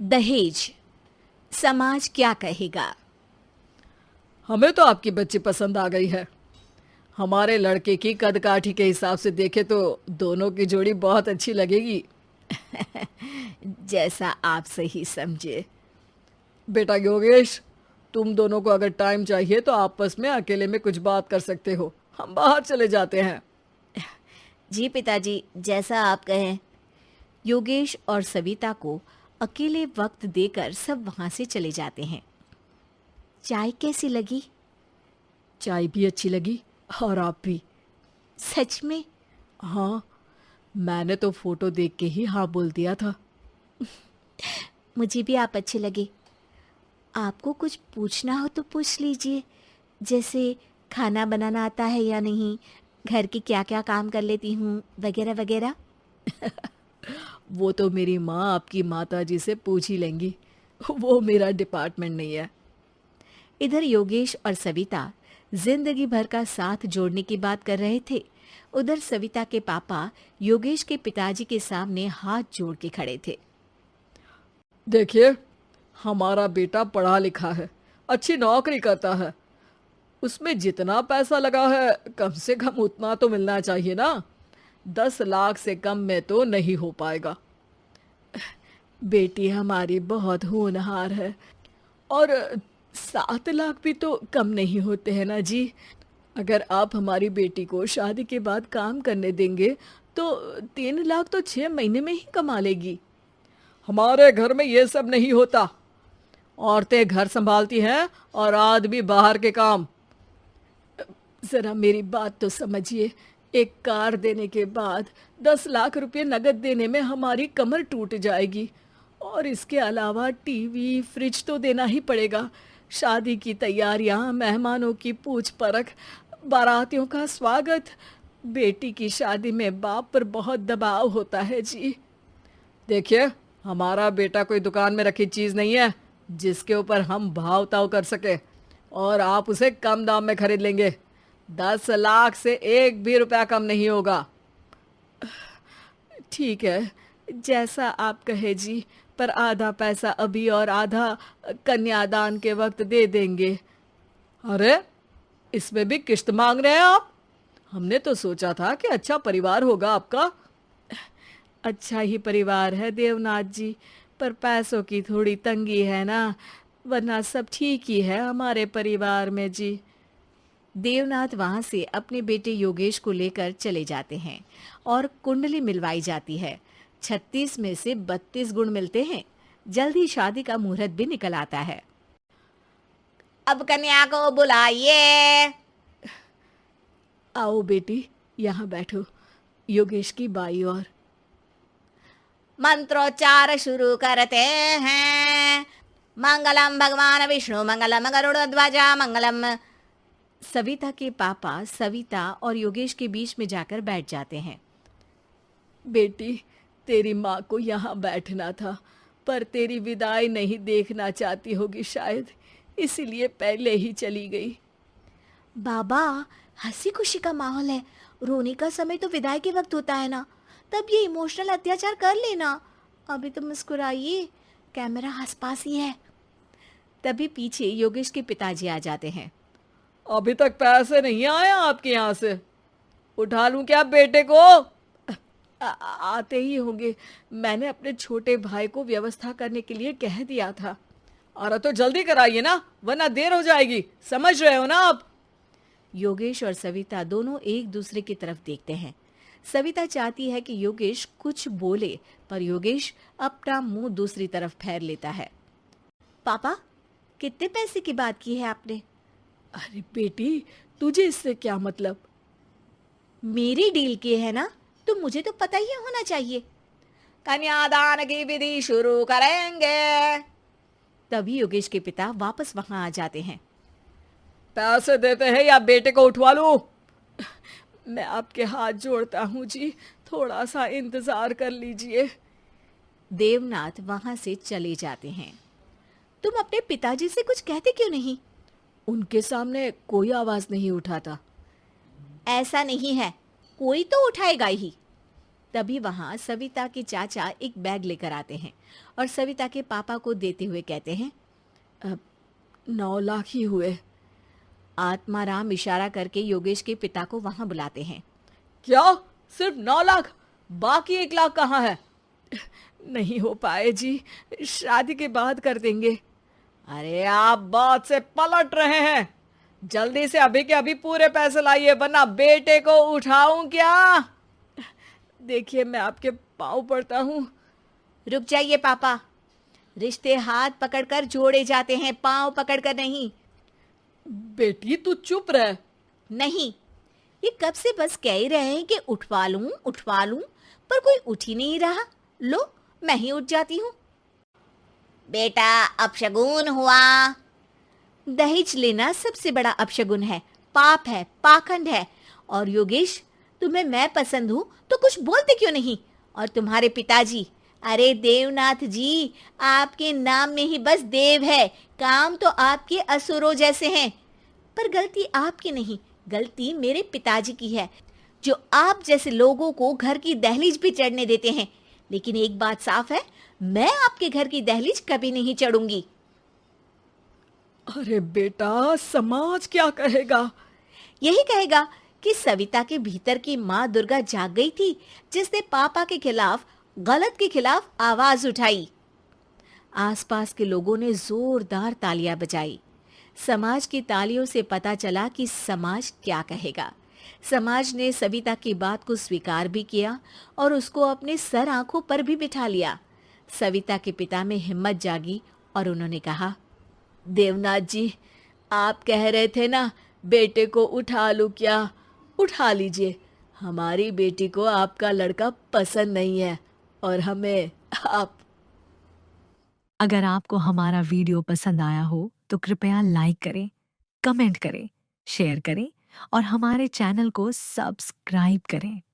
दहेज, समाज क्या कहेगा। हमें तो आपकी बच्ची पसंद आ गई है। हमारे लड़के की कद काठी के हिसाब से देखे तो दोनों की जोड़ी बहुत अच्छी लगेगी। जैसा आप सही समझे। बेटा योगेश, तुम दोनों को अगर टाइम चाहिए तो आपस में अकेले में कुछ बात कर सकते हो। हम बाहर चले जाते हैं। जी पिताजी, जैसा आप कहें। योगेश और सविता को अकेले वक्त देकर सब वहां से चले जाते हैं। चाय कैसी लगी? चाय भी अच्छी लगी और आप भी। सच में? हाँ, मैंने तो फोटो देख के ही हाँ बोल दिया था। मुझे भी आप अच्छे लगे। आपको कुछ पूछना हो तो पूछ लीजिए, जैसे खाना बनाना आता है या नहीं, घर के क्या क्या काम कर लेती हूँ, वगैरह वगैरह। वो तो मेरी माँ आपकी माता जी से पूछ ही लेंगी। वो मेरा डिपार्टमेंट नहीं है। इधर योगेश और सविता जिंदगी भर का साथ जोड़ने की बात कर रहे थे। उधर सविता के पापा योगेश के पिताजी के सामने हाथ जोड़ के खड़े थे। देखिए, हमारा बेटा पढ़ा लिखा है, अच्छी नौकरी करता है। उसमें जितना पैसा लगा है कम से कम उतना तो मिलना चाहिए ना। 10 लाख से कम में तो नहीं हो पाएगा। बेटी हमारी बहुत होनहार है और 7 लाख भी तो कम नहीं होते हैं ना जी। अगर आप हमारी बेटी को शादी के बाद काम करने देंगे तो 3 लाख तो 6 महीने में ही कमा लेगी। हमारे घर में ये सब नहीं होता। औरतें घर संभालती हैं और आदमी बाहर के काम। जरा मेरी बात तो समझिए। एक कार देने के बाद 10 लाख रुपए नगद देने में हमारी कमर टूट जाएगी। और इसके अलावा टीवी फ्रिज तो देना ही पड़ेगा। शादी की तैयारियां, मेहमानों की पूछ परख, बारातियों का स्वागत। बेटी की शादी में बाप पर बहुत दबाव होता है जी। देखिए, हमारा बेटा कोई दुकान में रखी चीज़ नहीं है जिसके ऊपर हम भाव ताव कर सके और आप उसे कम दाम में खरीद लेंगे। 10 लाख से एक भी रुपया कम नहीं होगा। ठीक है, जैसा आप कहे जी, पर आधा पैसा अभी और आधा कन्यादान के वक्त दे देंगे। अरे, इसमें भी किश्त मांग रहे हैं आप? हमने तो सोचा था कि अच्छा परिवार होगा आपका। अच्छा ही परिवार है देवनाथ जी, पर पैसों की थोड़ी तंगी है ना, वरना सब ठीक ही है हमारे परिवार में जी। देवनाथ वहां से अपने बेटे योगेश को लेकर चले जाते हैं और कुंडली मिलवाई जाती है। 36 में से 32 गुण मिलते हैं। जल्दी शादी का मुहूर्त भी निकल आता है। अब कन्या को बुलाइए। आओ बेटी, यहाँ बैठो, योगेश की बाई और। मंत्रोच्चार शुरू करते हैं। मंगलम भगवान विष्णु मंगलम गरुड़ध्वजा मंगलम। सविता के पापा सविता और योगेश के बीच में जाकर बैठ जाते हैं। बेटी, तेरी माँ को यहाँ बैठना था, पर तेरी विदाई नहीं देखना चाहती होगी शायद, इसीलिए पहले ही चली गई। बाबा, हंसी खुशी का माहौल है, रोने का समय तो विदाई के वक्त होता है ना, तब ये इमोशनल अत्याचार कर लेना। अभी तो मुस्कुराइए, कैमरा आसपास ही है। तभी पीछे योगेश के पिताजी आ जाते हैं। अभी तक पैसे नहीं आए आपके यहाँ से? उठा लूं क्या बेटे को? आते ही होंगे, मैंने अपने छोटे भाई को व्यवस्था करने के लिए कह दिया था। अरे तो जल्दी कराइए ना, वरना देर हो जाएगी। समझ रहे हो ना आप? योगेश और सविता दोनों एक दूसरे की तरफ देखते हैं। सविता चाहती है कि योगेश कुछ बोले, पर योगेश अपना मुंह दूसरी तरफ फेर लेता है। पापा, कितने पैसे की बात की है आपने? अरे बेटी, तुझे इससे क्या मतलब? मेरी डील की है ना, तो मुझे तो पता ही होना चाहिए। कन्यादान की विधि शुरू करेंगे। तभी योगेश के पिता वापस वहां आ जाते हैं। पैसे देते हैं या बेटे को उठवा लूं? मैं आपके हाथ जोड़ता हूँ जी, थोड़ा सा इंतजार कर लीजिए। देवनाथ वहां से चले जाते हैं। तुम अपने पिताजी से कुछ कहते क्यों नहीं? उनके सामने कोई आवाज नहीं उठाता। ऐसा नहीं है, कोई तो उठाएगा ही। तभी वहां सविता के चाचा एक बैग लेकर आते हैं और सविता के पापा को देते हुए कहते हैं। 9 लाख ही हुए। आत्माराम इशारा करके योगेश के पिता को वहां बुलाते हैं। क्या? सिर्फ 9 लाख? बाकी 1 लाख कहाँ है? नहीं हो पाए जी, शादी के बाद कर देंगे। अरे आप बात से पलट रहे हैं। जल्दी से अभी के अभी पूरे पैसे लाइए, वरना बेटे को उठाऊं क्या? देखिए मैं आपके पाँव पड़ता हूँ। रुक जाइए पापा, रिश्ते हाथ पकड़कर जोड़े जाते हैं, पाँव पकड़कर नहीं। बेटी तू चुप रह। नहीं, ये कब से बस कह ही रहे हैं कि उठवा लूं, पर कोई उठ ही नहीं रहा। लो मैं ही उठ जाती हूँ। बेटा अपशगुन हुआ। दहेज लेना सबसे बड़ा अपशगुन है, पाप है, पाखंड है। और योगेश, तुम्हें मैं पसंद हूँ तो कुछ बोलते क्यों नहीं? और तुम्हारे पिताजी, अरे देवनाथ जी, आपके नाम में ही बस देव है, काम तो आपके असुरों जैसे हैं। पर गलती आपकी नहीं, गलती मेरे पिताजी की है, जो आप जैसे लोगों को घर की दहलीज पे चढ़ने देते हैं। लेकिन एक बात साफ है, मैं आपके घर की दहलीज कभी नहीं चढ़ूंगी। अरे बेटा, समाज क्या कहेगा? यही कहेगा कि सविता के भीतर की माँ दुर्गा जाग गई थी, जिसने पापा के खिलाफ, गलत के खिलाफ आवाज उठाई। आसपास के लोगों ने जोरदार तालियां बजाई। समाज की तालियों से पता चला कि समाज क्या कहेगा। समाज ने सविता की बात को स्वीकार भी किया और उसको अपने सर आंखों पर भी बिठा लिया। सविता के पिता में हिम्मत जागी और उन्होंने कहा, देवनाथ जी, आप कह रहे थे ना बेटे को उठा लूं क्या? उठा लीजिए। हमारी बेटी को आपका लड़का पसंद नहीं है और हमें आप। अगर आपको हमारा वीडियो पसंद आया हो तो कृपया लाइक करें, कमेंट करें, शेयर करें और हमारे चैनल को सब्सक्राइब करें।